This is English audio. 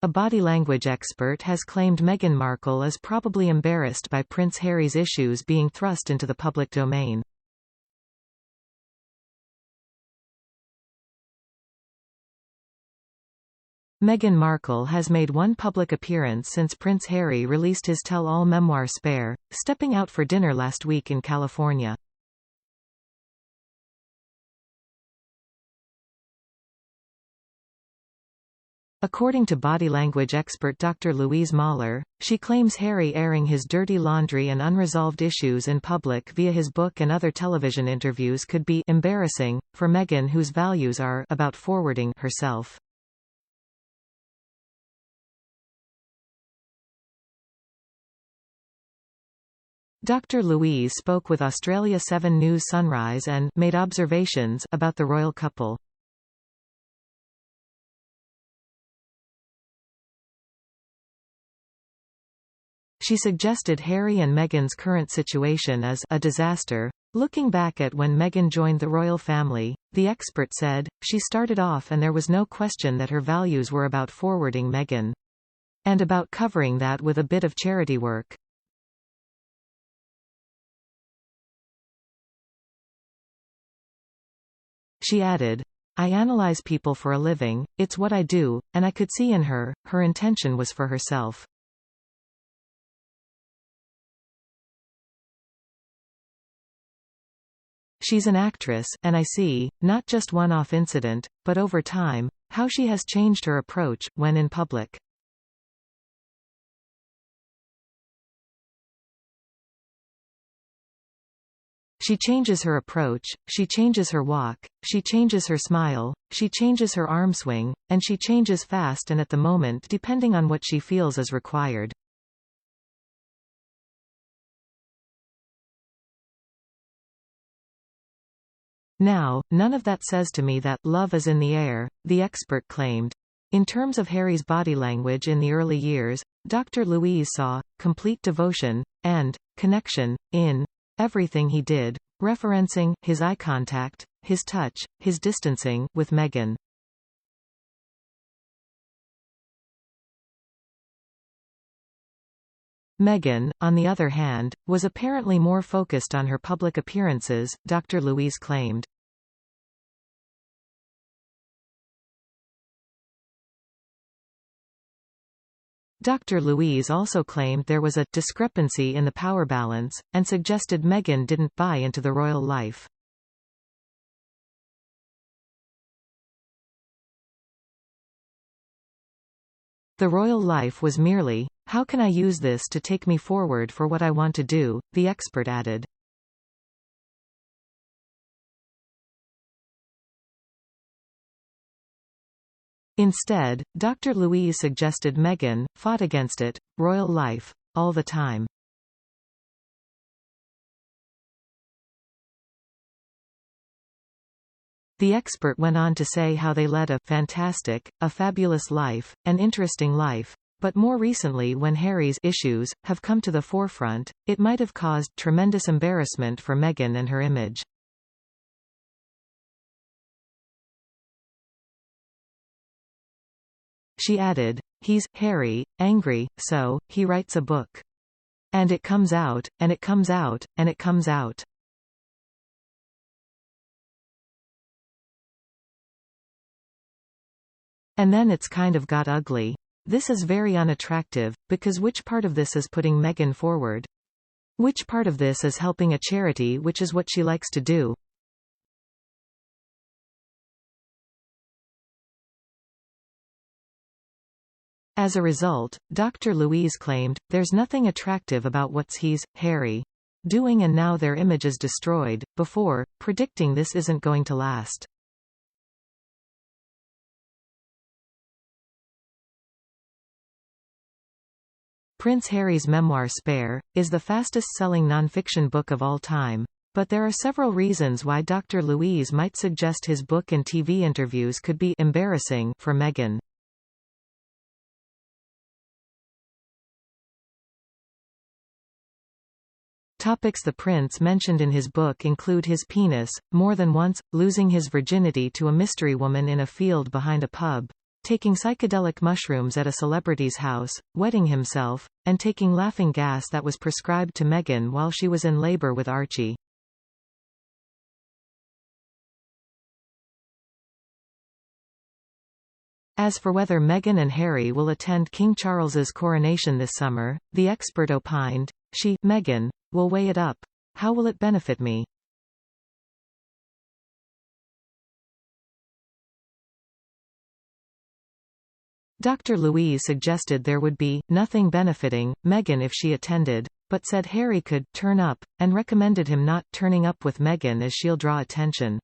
A body language expert has claimed Meghan Markle is probably embarrassed by Prince Harry's issues being thrust into the public domain. Meghan Markle has made one public appearance since Prince Harry released his tell-all memoir Spare, stepping out for dinner last week in California. According to body language expert Dr. Louise Mahler, she claims Harry airing his dirty laundry and unresolved issues in public via his book and other television interviews could be embarrassing for Meghan, whose values are about forwarding herself. Dr. Louise spoke with Australia 7 News Sunrise and made observations about the royal couple. She suggested Harry and Meghan's current situation as a disaster. Looking back at when Meghan joined the royal family, the expert said, she started off and there was no question that her values were about forwarding Meghan. And about covering that with a bit of charity work. She added, I analyze people for a living, it's what I do, and I could see in her intention was for herself. She's an actress, and I see, not just one-off incident, but over time, how she has changed her approach, when in public. She changes her approach, she changes her walk, she changes her smile, she changes her arm swing, and she changes fast and at the moment depending on what she feels is required. Now, none of that says to me that love is in the air, the expert claimed. In terms of Harry's body language in the early years, Dr. Louise saw complete devotion and connection in everything he did, referencing his eye contact, his touch, his distancing with Meghan. Meghan, on the other hand, was apparently more focused on her public appearances, Dr. Louise claimed. Dr. Louise also claimed there was a discrepancy in the power balance, and suggested Meghan didn't buy into the royal life. The royal life was merely, how can I use this to take me forward for what I want to do, the expert added. Instead, Dr. Louise suggested Meghan fought against it, royal life, all the time. The expert went on to say how they led a fantastic, a fabulous life, an interesting life, but more recently when Harry's issues have come to the forefront, it might have caused tremendous embarrassment for Meghan and her image. She added, he's, Harry, angry, so, he writes a book. And it comes out, and it comes out, and it comes out. And then it's kind of got ugly. This is very unattractive, because which part of this is putting Meghan forward? Which part of this is helping a charity, which is what she likes to do? As a result, Dr. Louise claimed, there's nothing attractive about what's he's, Harry, doing, and now their image is destroyed, before, predicting this isn't going to last. Prince Harry's memoir Spare is the fastest-selling non-fiction book of all time. But there are several reasons why Dr. Louise might suggest his book and TV interviews could be embarrassing for Meghan. Topics the prince mentioned in his book include his penis, more than once, losing his virginity to a mystery woman in a field behind a pub, taking psychedelic mushrooms at a celebrity's house, wetting himself, and taking laughing gas that was prescribed to Meghan while she was in labor with Archie. As for whether Meghan and Harry will attend King Charles's coronation this summer, the expert opined, "She, Meghan, will weigh it up. How will it benefit me?" Dr. Louise suggested there would be nothing benefiting Meghan if she attended, but said Harry could turn up, and recommended him not turning up with Meghan as she'll draw attention.